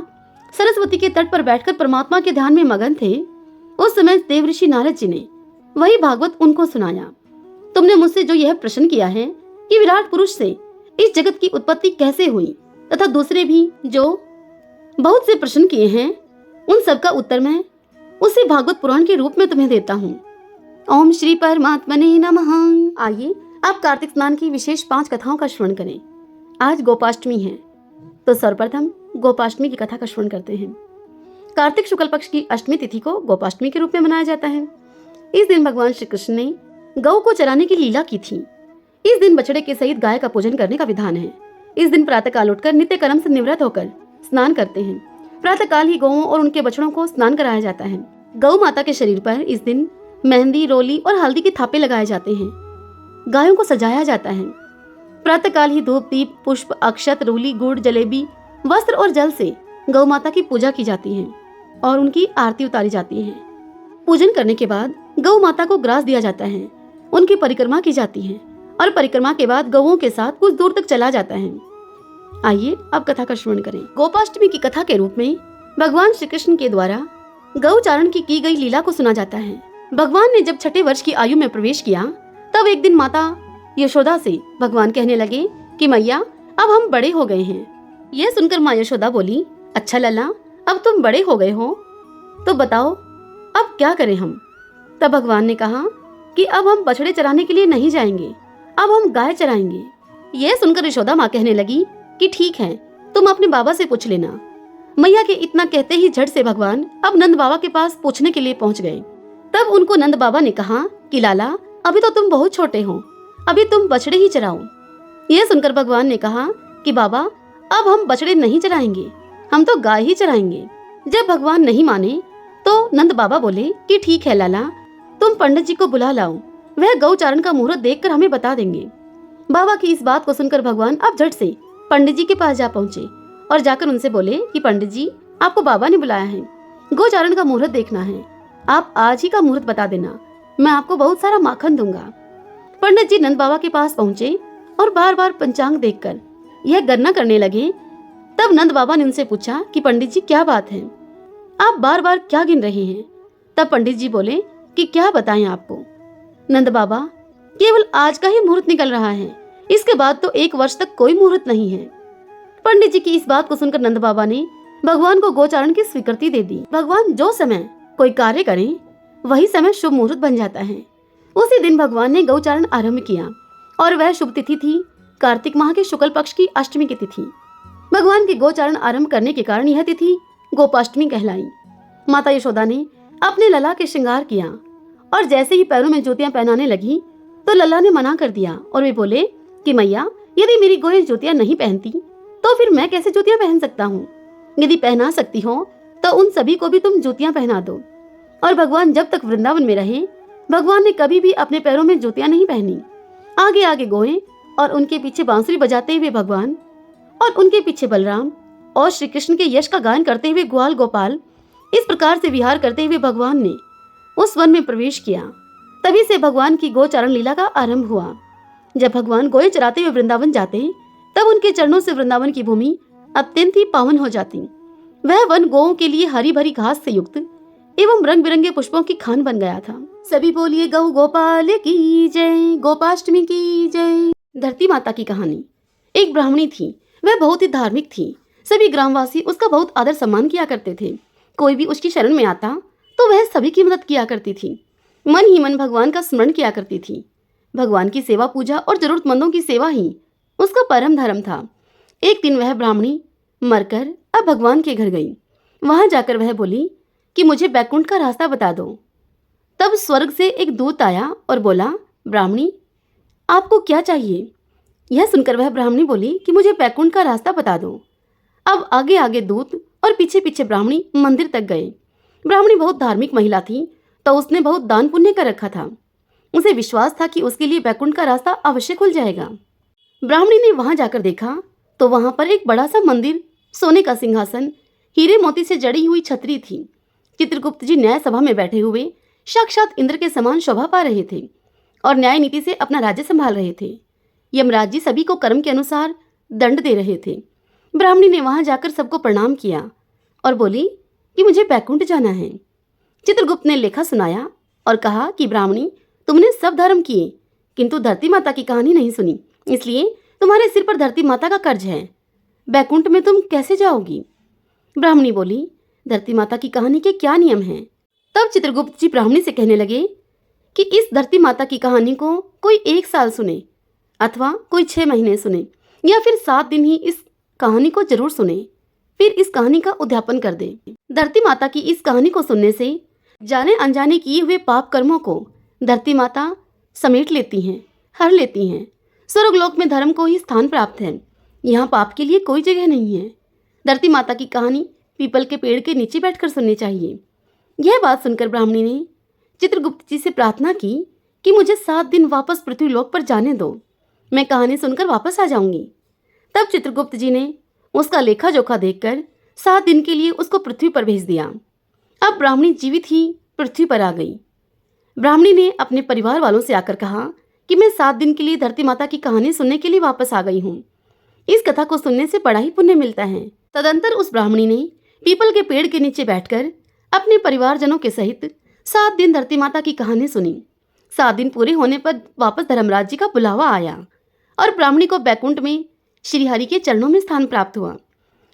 सरस्वती के तट पर बैठकर परमात्मा के ध्यान में मगन थे, उस समय देवर्षि नारद जी ने वही भागवत उनको सुनाया। तुमने मुझसे जो यह प्रश्न किया है कि विराट पुरुष से इस जगत की उत्पत्ति कैसे हुई, तथा दूसरे भी जो बहुत से प्रश्न किए हैं, उन सब का उत्तर मैं उसी भागवत पुराण के रूप में तुम्हें देता हूँ। ओम श्री परमात्मने नमः। आइए आप कार्तिक स्नान की विशेष 5 कथाओं का श्रवण करें। आज गोपाष्टमी है, तो सर्वप्रथम गोपाष्टमी की कथा का श्रवण करते हैं। कार्तिक शुक्ल पक्ष की अष्टमी तिथि को गोपाष्टमी के रूप में मनाया जाता है। इस दिन भगवान श्री कृष्ण ने गौ को चराने की लीला की थी। इस दिन बछड़े के सहित गाय का पूजन करने का विधान है। इस दिन प्रातःकाल उठकर नित्य कर्म से निवृत्त होकर स्नान करते हैं। प्रातःकाल ही गौओं और उनके बछड़ों को स्नान कराया जाता है। गौ माता के शरीर पर इस दिन मेहंदी, रोली और हल्दी के थापे लगाए जाते हैं। गायों को सजाया जाता है। प्रातःकाल ही धूप, दीप, पुष्प, अक्षत, रोली, गुड़, जलेबी, वस्त्र और जल से गौ माता की पूजा की जाती है और उनकी आरती उतारी जाती है। पूजन करने के बाद गौ माता को ग्रास दिया जाता है। उनकी परिक्रमा की जाती है और परिक्रमा के बाद गौओं के साथ कुछ दूर तक चला जाता है। आइए अब कथा का श्रवण करें। गोपाष्टमी की कथा के रूप में भगवान श्री कृष्ण के द्वारा गौचारण की गई लीला को सुना जाता है। भगवान ने जब 6ठे वर्ष की आयु में प्रवेश किया, तब एक दिन माता यशोदा से भगवान कहने लगे कि मैया, अब हम बड़े हो गए हैं। यह सुनकर माँ यशोदा बोली, अच्छा लल्ला, अब तुम बड़े हो गए हो तो बताओ अब क्या करें हम। तब भगवान ने कहा कि अब हम बछड़े चराने के लिए नहीं जाएंगे, अब हम गाय चराएंगे। यह सुनकर यशोदा माँ कहने लगी कि ठीक है, तुम अपने बाबा से पूछ लेना। मैया के इतना कहते ही झट से भगवान अब नंद बाबा के पास पूछने के लिए पहुंच गए। तब उनको नंद बाबा ने कहा कि लाला, अभी तो तुम बहुत छोटे हो, अभी तुम बछड़े ही चराओ। यह सुनकर भगवान ने कहा कि बाबा, अब हम बछड़े नहीं चराएंगे, हम तो गाय ही चराएंगे। जब भगवान नहीं माने तो नंद बाबा बोले कि ठीक है लाला, तुम पंडित जी को बुला लाओ, वह गौचारण का मुहूर्त देखकर हमें बता देंगे। बाबा की इस बात को सुनकर भगवान अब झट से पंडित जी के पास जा पहुंचे और जाकर उनसे बोले कि पंडित जी, आपको बाबा ने बुलाया है, गौचारण का मुहूर्त देखना है, आप आज ही का मुहूर्त बता देना, मैं आपको बहुत सारा माखन दूंगा। पंडित जी नंद बाबा के पास पहुंचे और बार बार पंचांग देखकर यह गणना करने लगे। तब नंद बाबा ने उनसे पूछा कि पंडित जी क्या बात है, आप बार बार क्या गिन रहे हैं। तब पंडित जी बोले कि क्या बताएं आपको नंद बाबा, केवल आज का ही मुहूर्त निकल रहा है, इसके बाद तो 1 वर्ष तक कोई मुहूर्त नहीं है। पंडित जी की इस बात को सुनकर नंद बाबा ने भगवान को गोचारण की स्वीकृति दे दी। भगवान जो समय कोई कार्य करें वही समय शुभ मुहूर्त बन जाता है। उसी दिन भगवान ने गौचारण आरंभ किया और वह शुभ तिथि थी कार्तिक माह के शुक्ल पक्ष की अष्टमी की तिथि। भगवान के गोचारण आरंभ करने के कारण यह तिथि गोपाष्टमी कहलाई। माता यशोदा ने अपने लला के श्रृंगार किया और जैसे ही पैरों में जूतियां पहनाने लगी तो लला ने मना कर दिया और वे बोले कि मैया, यदि मेरी गोएं जूतियां नहीं पहनती तो फिर मैं कैसे जूतियां पहन सकता हूँ। यदि पहना सकती हो तो उन सभी को भी तुम जूतियां पहना दो। और भगवान जब तक वृंदावन में रहे, भगवान ने कभी भी अपने पैरों में जूतियां नहीं पहनी। आगे आगे गोएं और उनके पीछे बांसुरी बजाते हुए भगवान और उनके पीछे बलराम और श्री कृष्ण के यश का गान करते हुए ग्वाल गोपाल इस प्रकार से विहार करते हुए भगवान ने उस वन में प्रवेश किया। तभी से भगवान की गोचारण लीला का आरंभ हुआ। जब भगवान गोए चराते हुए वृंदावन जाते, तब उनके चरणों से वृंदावन की भूमि अत्यंत ही पावन हो जाती। वह वन गौओं के लिए हरी भरी घास से युक्त एवं रंग बिरंगे पुष्पों की खान बन गया था। सभी बोलिए गौ गोपाल की जय, गोपाष्टमी की जय। धरती माता की कहानी। एक ब्राह्मणी थी, वह बहुत ही धार्मिक थी। सभी ग्रामवासी उसका बहुत आदर सम्मान किया करते थे। कोई भी उसकी शरण में आता तो वह सभी की मदद किया करती थी। मन ही मन भगवान का स्मरण किया करती थी। भगवान की सेवा पूजा और जरूरतमंदों की सेवा ही उसका परम धर्म था। एक दिन वह ब्राह्मणी मरकर अब भगवान के घर गई। वहां जाकर वह बोली कि मुझे बैकुंठ का रास्ता बता दो। तब स्वर्ग से एक दूत आया और बोला, ब्राह्मणी आपको क्या चाहिए? यह सुनकर वह ब्राह्मणी बोली कि मुझे बैकुंठ का रास्ता बता दो। अब आगे आगे दूत और पीछे पीछे ब्राह्मणी मंदिर तक गए। ब्राह्मणी बहुत धार्मिक महिला थी, तो उसने बहुत दान पुण्य कर रखा था। उसे विश्वास था कि उसके लिए बैकुंठ का रास्ता अवश्य खुल जाएगा। ब्राह्मणी ने वहां जाकर देखा तो वहां पर एक बड़ा सा मंदिर, सोने का सिंहासन, हीरे मोती से जड़ी हुई छतरी थी। चित्रगुप्त जी न्याय सभा में बैठे हुए साक्षात इंद्र के समान शोभा पा रहे थे और न्याय नीति से अपना राज्य संभाल रहे थे। यमराज जी सभी को कर्म के अनुसार दंड दे रहे थे। ब्राह्मणी ने वहां जाकर सबको प्रणाम किया और बोली कि मुझे बैकुंठ जाना है। चित्रगुप्त ने लेखा सुनाया और कहा कि ब्राह्मणी तुमने सब धर्म किए किंतु धरती माता की कहानी नहीं सुनी, इसलिए तुम्हारे सिर पर धरती माता का कर्ज है। बैकुंठ में तुम कैसे जाओगी? ब्राह्मणी बोली, धरती माता की कहानी के क्या नियम हैं? तब चित्रगुप्त जी ब्राह्मणी से कहने लगे कि इस धरती माता की कहानी को कोई 1 साल सुने अथवा कोई 6 महीने सुने या फिर 7 दिन ही इस कहानी को जरूर सुने, फिर इस कहानी का उद्यापन कर दे। धरती माता की इस कहानी को सुनने से जाने अनजाने किए हुए पाप कर्मों को धरती माता समेट लेती हैं, हर लेती हैं। स्वर्गलोक में धर्म को ही स्थान प्राप्त है, यहाँ पाप के लिए कोई जगह नहीं है। धरती माता की कहानी पीपल के पेड़ के नीचे बैठकर सुननी चाहिए। यह बात सुनकर ब्राह्मणी ने चित्रगुप्त जी से प्रार्थना की कि मुझे 7 दिन वापस पृथ्वीलोक पर जाने दो, मैं कहानी सुनकर वापस आ जाऊंगी। तब चित्रगुप्त जी ने उसका लेखा जोखा देखकर 7 दिन के लिए उसको पृथ्वी पर भेज दिया। अब ब्राह्मणी जीवित ही पृथ्वी पर आ गई। ब्राह्मणी ने अपने परिवार वालों से आकर कहा कि मैं 7 दिन के लिए धरती माता की कहानी सुनने के लिए वापस आ गई हूँ। इस कथा को सुनने से बड़ा ही पुण्य मिलता है। तदंतर उस ब्राह्मणी ने पीपल के पेड़ के नीचे बैठकर अपने परिवारजनों के सहित 7 दिन धरती माता की कहानी सुनी। 7 दिन पूरे होने पर वापस धर्मराज जी का बुलावा आया और ब्राह्मणी को बैकुंठ में श्रीहरि के चरणों में स्थान प्राप्त हुआ।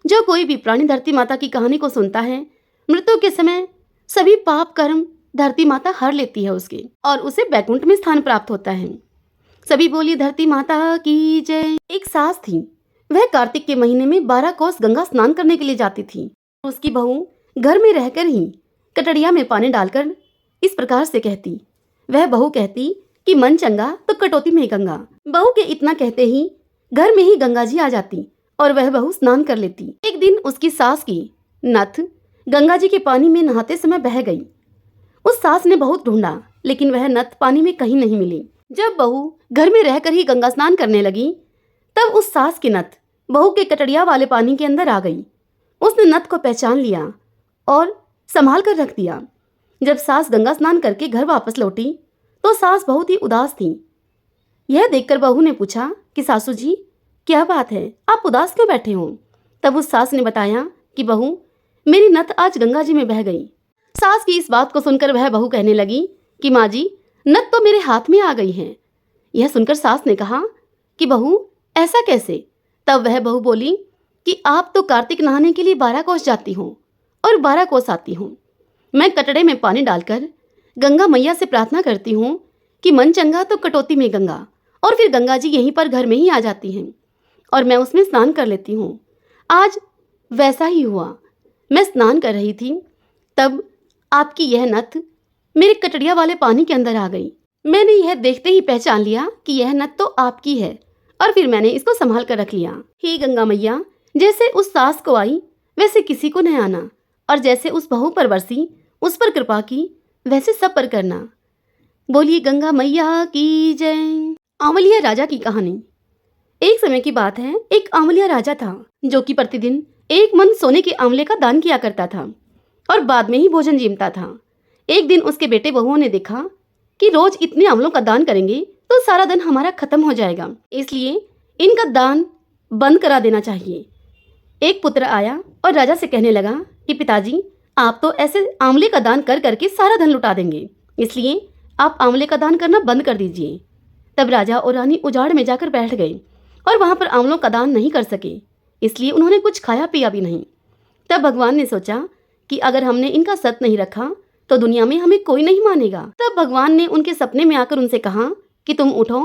जो कोई भी प्राणी धरती माता की कहानी को सुनता है, मृत्यु के समय सभी पाप कर्म धरती माता हर लेती है उसके और उसे बैकुंठ में स्थान प्राप्त होता है। सभी बोली धरती माता की जय। एक सास थी, वह कार्तिक के महीने में 12 कोस गंगा स्नान करने के लिए जाती थी। उसकी बहू घर में रहकर ही कटड़िया में पानी डालकर इस प्रकार से कहती। वह बहू कहती कि मन चंगा तो कटौती में गंगा। बहू के इतना कहते ही घर में ही गंगा जी आ जाती और वह बहू स्नान कर लेती। एक दिन उसकी सास की नथ गंगा जी के पानी में नहाते समय बह गई। उस सास ने बहुत ढूंढा लेकिन वह नथ पानी में कहीं नहीं मिली। जब बहू घर में रहकर ही गंगा स्नान करने लगी तब उस सास की नथ बहू के कटड़िया वाले पानी के अंदर आ गई। उसने नथ को पहचान लिया और संभाल कर रख दिया। जब सास गंगा स्नान करके घर वापस लौटी तो सास बहुत ही उदास थी। यह देखकर बहू ने पूछा कि सासू जी क्या बात है, आप उदास क्यों बैठे हो? तब उस सास ने बताया कि बहू मेरी नथ आज गंगा जी में बह गई। सास की इस बात को सुनकर वह बहू कहने लगी कि माँ जी नथ तो मेरे हाथ में आ गई है। यह सुनकर सास ने कहा कि बहू ऐसा कैसे? तब वह बहू बोली कि आप तो कार्तिक नहाने के लिए 12 कोस जाती हो और 12 कोस आती हूँ। मैं कटड़े में पानी डालकर गंगा मैया से प्रार्थना करती हूँ कि मन चंगा तो कटौती में गंगा, और फिर गंगा जी यहीं पर घर में ही आ जाती हैं और मैं उसमें स्नान कर लेती हूँ। आज वैसा ही हुआ। मैं स्नान कर रही थी तब आपकी यह नथ मेरे कटड़िया वाले पानी के अंदर आ गई। मैंने यह देखते ही पहचान लिया कि यह नथ तो आपकी है और फिर मैंने इसको संभाल कर रख लिया। हे गंगा मैया, जैसे उस सास को आई वैसे किसी को न आना, और जैसे उस बहू पर बरसी उस पर कृपा की वैसे सब पर करना। बोलिए गंगा मैया की जय। आंवलिया राजा की कहानी। एक समय की बात है, एक आंवलिया राजा था जो कि प्रतिदिन 1 मन सोने के आंवले का दान किया करता था और बाद में ही भोजन जीमता था। एक दिन उसके बेटे बहुओं ने देखा कि रोज इतने आंवलों का दान करेंगे तो सारा धन हमारा खत्म हो जाएगा, इसलिए इनका दान बंद करा देना चाहिए। एक पुत्र आया और राजा से कहने लगा कि पिताजी आप तो ऐसे आंवले का दान कर करके सारा धन लुटा देंगे, इसलिए आप आंवले का दान करना बंद कर दीजिए। तब राजा और रानी उजाड़ में जाकर बैठ गए और वहां पर आंवलों का दान नहीं कर सके, इसलिए उन्होंने कुछ खाया पिया भी नहीं। तब भगवान ने सोचा कि अगर हमने इनका सत नहीं रखा तो दुनिया में हमें कोई नहीं मानेगा। तब भगवान ने उनके सपने में आकर उनसे कहा कि तुम उठो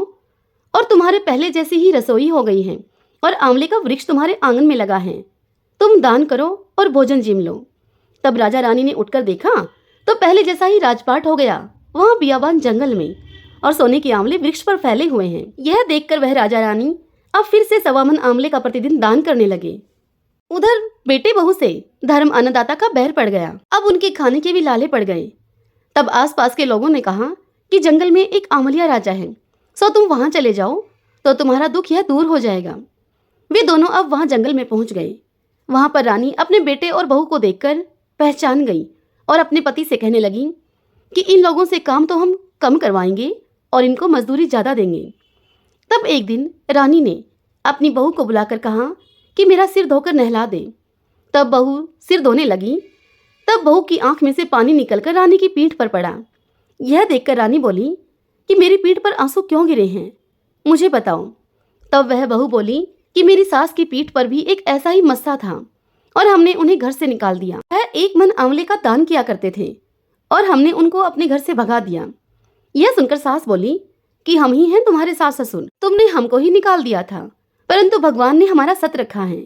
और तुम्हारे पहले जैसी ही रसोई हो गई है और आंवले का वृक्ष तुम्हारे आंगन में लगा है, तुम दान करो और भोजन जिम लो। तब राजा रानी ने उठकर देखा तो पहले जैसा ही राजपाट हो गया, वहाँ बियाबान जंगल में, और सोने के आंवले वृक्ष पर फैले हुए हैं। यह देखकर वह राजा रानी अब फिर से 1.25 मन आंवले का प्रतिदिन दान करने लगे। उधर बेटे बहू से धर्म अन्नदाता का बैर पड़ गया। अब उनके खाने के भी लाले पड़ गए। तब आसपास के लोगों ने कहा कि जंगल में एक आंवलिया राजा है, सो तुम वहां चले जाओ तो तुम्हारा दुख यह दूर हो जाएगा। वे दोनों अब वहां जंगल में पहुंच गए। वहां पर रानी अपने बेटे और बहू को देखकर पहचान गई और अपने पति से कहने लगी कि इन लोगों से काम तो हम कम करवाएंगे और इनको मजदूरी ज़्यादा देंगे। तब एक दिन रानी ने अपनी बहू को बुलाकर कहा कि मेरा सिर धोकर नहला दे। तब बहू सिर धोने लगी। तब बहू की आंख में से पानी निकलकर रानी की पीठ पर पड़ा। यह देखकर रानी बोली कि मेरी पीठ पर आंसू क्यों गिरे हैं, मुझे बताओ। तब वह बहू बोली कि मेरी सास की पीठ पर भी एक ऐसा ही मस्सा था और हमने उन्हें घर से निकाल दिया। वह 1 मन आंवले का दान किया करते थे और हमने उनको अपने घर से भगा दिया। यह सुनकर सास बोली कि हम ही हैं तुम्हारे सास ससुर, तुमने हमको ही निकाल दिया था, परंतु भगवान ने हमारा सत रखा है।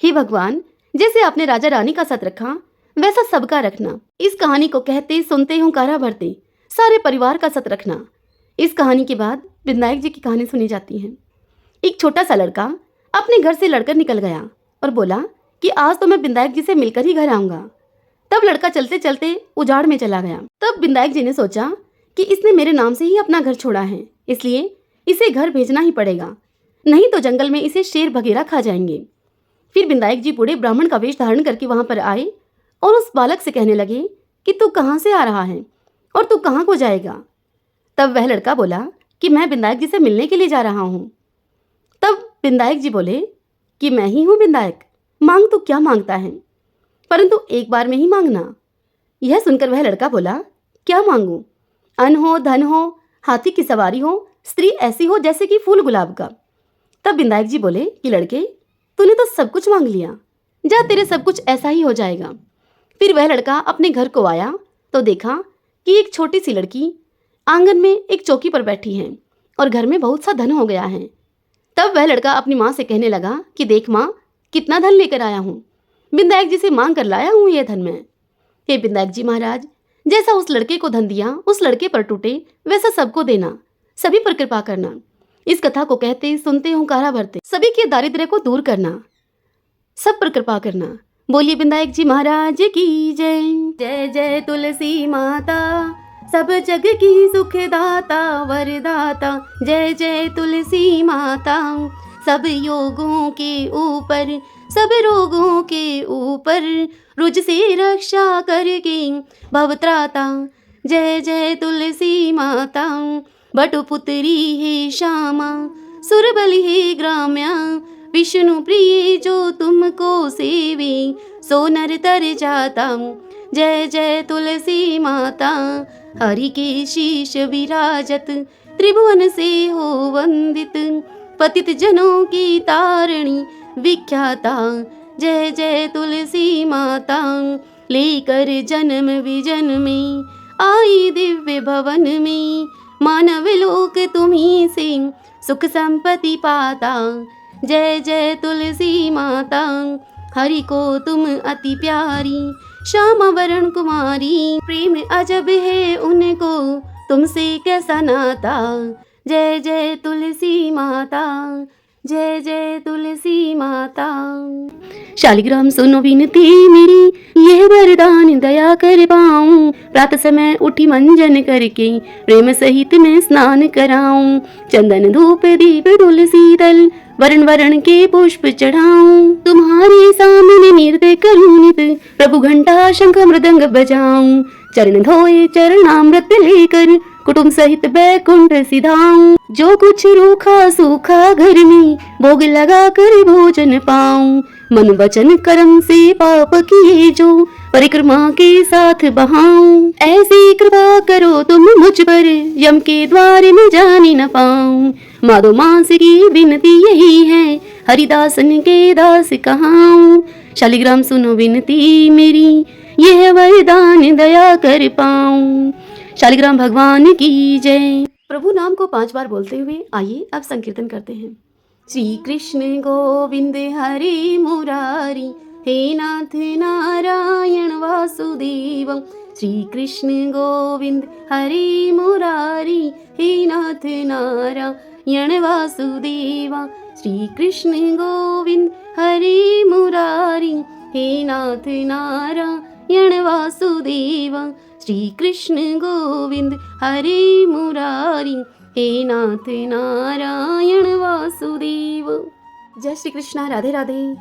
हे भगवान, जैसे आपने राजा रानी का सत रखा वैसा सबका रखना। इस कहानी को कहते सुनते हुंकारा भरते सारे परिवार का सत रखना। इस कहानी के बाद विनायक जी की कहानी सुनी जाती है। एक छोटा सा लड़का अपने घर से लड़कर निकल गया और बोला कि आज तो मैं विनायक जी से मिलकर ही घर आऊंगा। तब लड़का चलते चलते उजाड़ में चला गया। तब विनायक जी ने सोचा कि इसने मेरे नाम से ही अपना घर छोड़ा है, इसलिए इसे घर भेजना ही पड़ेगा, नहीं तो जंगल में इसे शेर वगैरह खा जाएंगे। फिर विनायक जी बूढ़े ब्राह्मण का वेश धारण करके वहां पर आए और उस बालक से कहने लगे कि तू कहाँ से आ रहा है और तू कहाँ को जाएगा। तब वह लड़का बोला कि मैं विनायक जी से मिलने के लिए जा रहा हूँ। तब विनायक जी बोले कि मैं ही हूँ विनायक, मांग तो क्या मांगता है, परंतु एक बार में ही मांगना। यह सुनकर वह लड़का बोला क्या मांगू, अन्न हो, धन हो, हाथी की सवारी हो, स्त्री ऐसी हो जैसे कि फूल गुलाब का। तब विनायक जी बोले कि लड़के, तूने तो सब कुछ मांग लिया, जा तेरे सब कुछ ऐसा ही हो जाएगा। फिर वह लड़का अपने घर को आया तो देखा कि एक छोटी सी लड़की आंगन में एक चौकी पर बैठी है और घर में बहुत सा धन हो गया है। तब वह लड़का अपनी माँ से कहने लगा कि देख माँ, कितना धन लेकर आया हूँ, विनायक जी से मांग कर लाया हूँ यह धन मैं। हे विनायक जी महाराज, जैसा उस लड़के को धन दिया उस लड़के पर टूटे वैसा सबको देना, सभी पर कृपा करना। इस कथा को कहते सुनते हुंकारा भरते सभी के दारिद्र्य को दूर करना, सब पर कृपा करना। बोलिए विनायक जी महाराज की जय। जय जय तुलसी माता, सब जग की सुखदाता वरदाता। जय जय तुलसी माता, सब योगों के ऊपर सब रोगों के ऊपर रुज से रक्षा करके भवत्राता। जय जय तुलसी माता, बटुपुत्री हे श्यामा, सुरबल हे ग्राम्या, विष्णु प्रिय जो तुमको सेवे सो नर तर जाता। जय जय तुलसी माता, हरि के शीश विराजत त्रिभुवन से हो वंदित, पतित जनों की तारणी विख्याता। जय जय तुलसी माता, लेकर जन्म विजन में आई दिव्य भवन में, मानव लोक तुम्ही से सुख संपत्ति पाता। जय जय तुलसी माता, हरि को तुम अति प्यारी, श्याम वरण कुमारी, प्रेम अजब है उनको तुमसे कैसा नाता। जय जय तुलसी माता, जय जय तुलसी माता। शालिग्राम सुनो विनती मेरी, यह वरदान दया कर पाऊं, प्रातः समय उठी मंजन करके प्रेम सहित मैं स्नान कराऊं, चंदन धूप दीप तुलसी दल वरण वरण के पुष्प चढ़ाऊं, तुम्हारे सामने नृत्य करूं नित, प्रभु घंटा शंख मृदंग बजाऊं, चरण धोए चरणामृत लेकर कुटुंब सहित बैकुंठ सिधाऊं, जो कुछ रूखा सूखा घर में भोग लगा कर भोजन पाऊं, मन वचन कर्म से पाप किए जो परिक्रमा के साथ बहाऊं, ऐसी कृपा करो तुम मुझ पर यम के द्वार में जाने न पाऊं, माधो मांस की विनती यही है हरिदासन के दास कहाऊं। शालिग्राम सुनो विनती मेरी, यह वरदान दया कर पाऊं। शालिग्राम भगवान की जय। प्रभु नाम को 5 बार बोलते हुए आइए अब संकीर्तन करते हैं। श्री कृष्ण गोविंद हरि मुरारी, हे नाथ नारायण वासुदेव। श्री कृष्ण गोविंद हरि मुरारी, हे नाथ नारायण वासुदेवा। श्री कृष्ण गोविंद हरि मुरारी, हे नाथ नारायण वासुदेवा। श्री कृष्ण गोविंद हरि मुरारी, हे नाथ नारायण वासुदेव। जय श्री कृष्णा। राधे राधे।